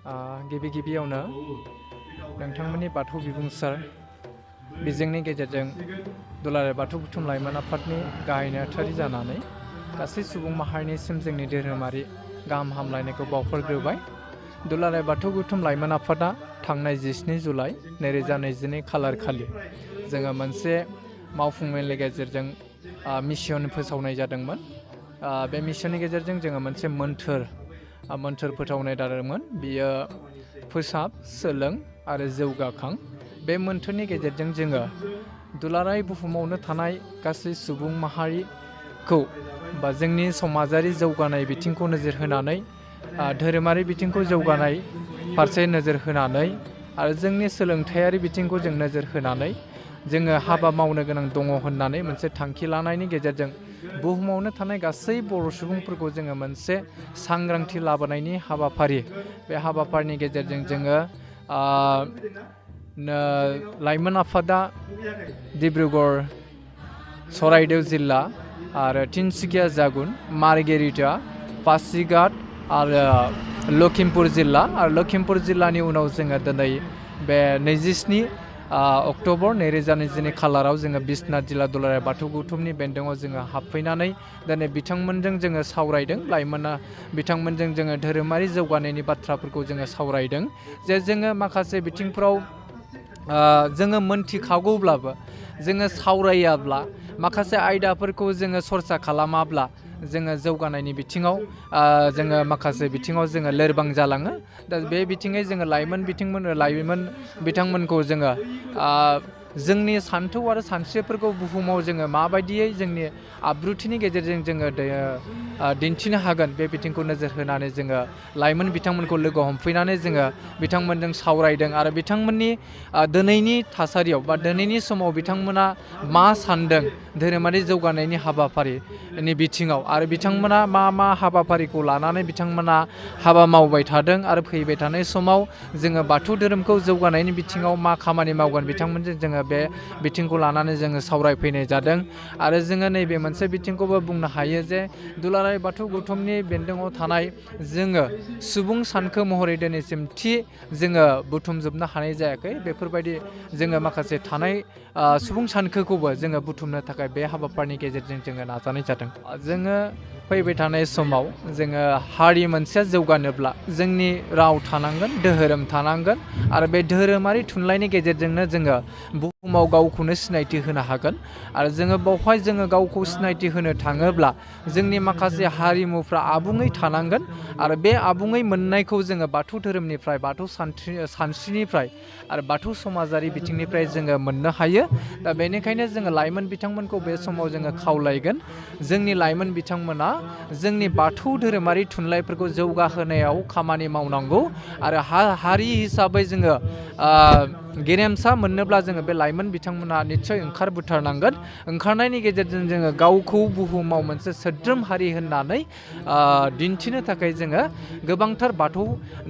गिबि गिबियावनो नोंथांमोननि बाथौ बिबुंसार बिजोंनि गेजेरजों दुलाराय बाथौ बुथुम लाइमोन आफादनि गाहाय नेहाथारि जानानै गासै सुबुं माहारिनिसिम जोंनि धोरोमारि गाहाम हामलायनायखौ बावहरग्रोबाय। दुलाराय बाथौ बुथुम लाइमोन आफादा थांनाय 17 जुलाइ 2022 खालार खालि जोङो मोनसे मावफुं मेलनि गेजेरजों मिशन फोसावनाय जादोंमोन। बे मिशननि गेजेरजों जोङो मोनसे मोन्थोर फोथावनाय जादोंमोन। बियो फोसाब सोलों आरो जौगाखां। बे मोन्थोरनि गेजेरजों जोङो दुलाराय बुहुमावनो थानाय गासै सुबुं माहारिखौ बा जोंनि समाजारि जौगानाय बिथिंखौ नोजोर होनानै धोरोमारि बिथिंखौ जौगानाय फारसे नोजोर होनानै आरो जोंनि सोलोंथायारि बिथिंखौ जों नोजोर होनानै जोङो हाबा मावनो गोनां दङ होननानै मोनसे थांखि लानायनि गेजेरजों बुहुमावनो थानाय गासै बर' सुबुंफोरखौ जोङो मोनसे सांग्रांथि लाबोनायनि हाबाफारि, बे हाबाफारिनि गेजेरजों जोङो लाइमोन आफादा डिब्रुगड़, चराइदेव जिल्ला आरो तिनसुकिया जागुन, मार्घेरिटा, पासिघाट आरो लखिमपुर जिल्ला आरो लखिमपुर जिल्लानि उनाव जोङो दिनै बे 27 अक्ट'बर 2022 खालाराव जोङो बिश्वनाथ जिल्ला दुलाराय बाथौ बुथुमनि बेन्दोङाव जोङो हाबफैनानै दिनै बिथांमोनजों जोङो सावरायदों। लाइमोना बिथांमोनजों जोङो धोरोमारि जौगानायनि बाथ्राफोरखौ जोङो सावरायदों। जे जोङो माखासे बिथिंफ्राव जोङो मोनथिखागौब्लाबो जोङो सावरायाब्ला, माखासे आयदाफोरखौ जोङो सरसा खालामाब्ला जोङो जौगानायनि बिथिङाव जोङो माखासे बिथिङाव जोङो लोरबां जालाङो। दा बे बिथिङै जोङो लाइमोन बिथांमोनखौ जोङो जोंनि सान्थौ आरो सानस्रिफोरखौ बुहुमाव जोङो माबायदियै जोंनि आब्रुथिनि गेजेरजों जोङो दिन्थिनो हागोन, बे बिथिंखौ नोजोर होनानै जोङो लाइमोन बिथांमोनखौ लोगो हमफैनानै जोङो बिथांमोनजों सावरायदों आरो बिथांमोननि दिनैनि थासारियाव बा दिनैनि समाव बिथांमोना मा सान्दों धोरोमारि जौगानायनि हाबाफारिनि बिथिङाव आरो बिथांमोना मा हाबाफारिखौ लानानै बिथांमोना हाबा मावबाय थादों आरो फैबाय थानाय समाव जोङो बाथौ धोरोमखौ जौगानायनि बिथिङाव मा खामानि मावगोन, बिथांमोनजों जोङो बे बिथिंखौ लानानै जोङो सावरायफैनाय जादों। आरो जोङो नैबे मोनसे बिथिंखौबो बुंनो हायो जे दुलाराय बाथौ बुथुमनि बेन्दोङाव थानाय जोङो सुबुं सानखो महरै दिनैसिम जोङो बुथुमजोबनो हानाय जायाखै। बेफोरबायदि जोङो माखासे थानाय सुबुं सानखोखौबो जोङो बुथुमनो थाखाय बे हाबाफारिनि गेजेरजों जोङो नाजानाय जादों। जोङो फैबाय थानाय समाव जोङो हारि मोनसेया जौगानोब्ला जोंनि राव थानांगोन, धोरोम थानांगोन आरो बे धोरोमारि थुनलाइनि गेजेरजोंनो जोङो बुहुमाव गावखौनो सिनायथि होनो हागोन। आरो जोङो बावहाय जोङो गावखौ सिनायथि होनो थाङोब्ला जोंनि माखासे हारिमुफ्रा आबुङै थानांगोन आरो बे आबुङै मोननायखौ जोङो बाथौ धोरोमनिफ्राय, बाथौ सानस्रिनिफ्राय आरो बाथौ समाजारि बिथिंनिफ्राय जोङो मोननो हायो। दा बेनिखायनो जोङो लाइमोन बिथांमोनखौ बे समाव जोङो खावलायगोन, जोंनि लाइमोन बिथांमोना जोंनि बाथौ धोरोमारि थुनलाइफोरखौ जौगाहोनायाव खामानि मावनांगौ आरो हारि हिसाबै जोङो गेरेमसा मोननोब्ला जोङो बे लाइमोन बिथांमोना निस्सय ओंखारबोथारनांगोन। ओंखारनायनि गेजेरजों जोङो गावखौ बुहुमाव मोनसे सोद्रोम हारि होननानै दिन्थिनो थाखाय जोङो गोबांथार बाथौ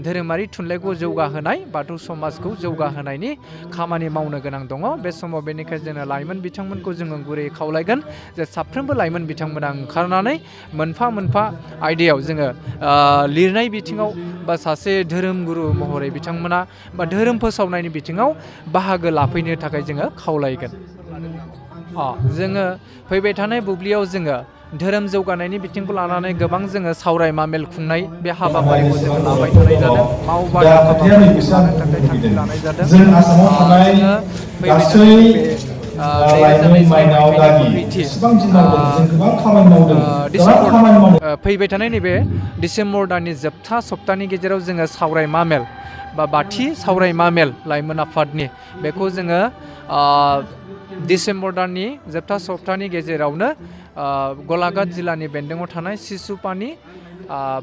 धोरोमारि थुनलाइखौ जौगाहोनाय, बाथौ समाजखौ जौगाहोनायनि खामानि मावनो गोनां दङ। बे समाव बेनिखायनो जोङो लाइमोन बिथांमोनखौ जोङो गुरै खावलायगोन जे साफ्रोमबो लाइमोन बिथांमोना ओंखारनानै मोनफा मोनफा आयदायाव जोङो लिरनाय बिथिङाव बा सासे धोरोम गुरु महरै बिथांमोना बा धोरोम फोसावनायनि बिथिङाव बाहागो लाफैनो थाखाय जोङो खावलायगोन। जोङो फैबाय थानाय बुब्लियाव जोङो धोरोम जौगानायनि बिथिंखौ लानानै गोबां जोङो सावरायमा मेल खुंनाय बे हाबाफारिखौ जोङो लाबाय थानाय जादों। मावबादा हाबाफारि लानो थाखाय थांखि लानाय जादों। जोङो फैबाय थानाय नैबे 2022 फैबाय थानाय नैबे डिसेम्बर दाननि जोबथा सप्तानि गेजेराव जोङो सावरायमा मेल बा बाथि सावरायमा मेल लाइमोन आफादनि बेखौ जोङो डिसेम्बर दाननि जोबथा सप्तानि गेजेरावनो गलाघाट जिल्लानि बेन्दोङाव थानाय सिसुपानि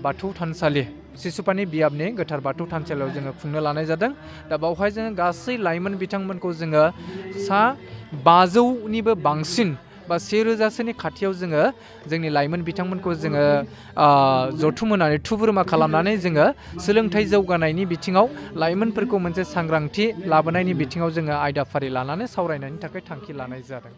बाथौ थानसालि, सिसुपानि बियाबनि गोथार बाथौ थानसालियाव जोङो खुंनो लानाय जादों। दा बावहाय जोङो गासै लाइमोन बिथांमोनखौ जोङो 500निबो बांसिन बा 1000सोनि खाथियाव जोङो जोंनि लाइमोन बिथांमोनखौ जोङो जथुम होनानै थुबुरमा खालामनानै जोङो सोलोंथाइ जौगानायनि बिथिङाव लाइमोनफोरखौ मोनसे सांग्रांथि लाबोनायनि बिथिङाव जोङो आयदाफारि लानानै सावरायनायनि थाखाय थांखि लानाय जादों।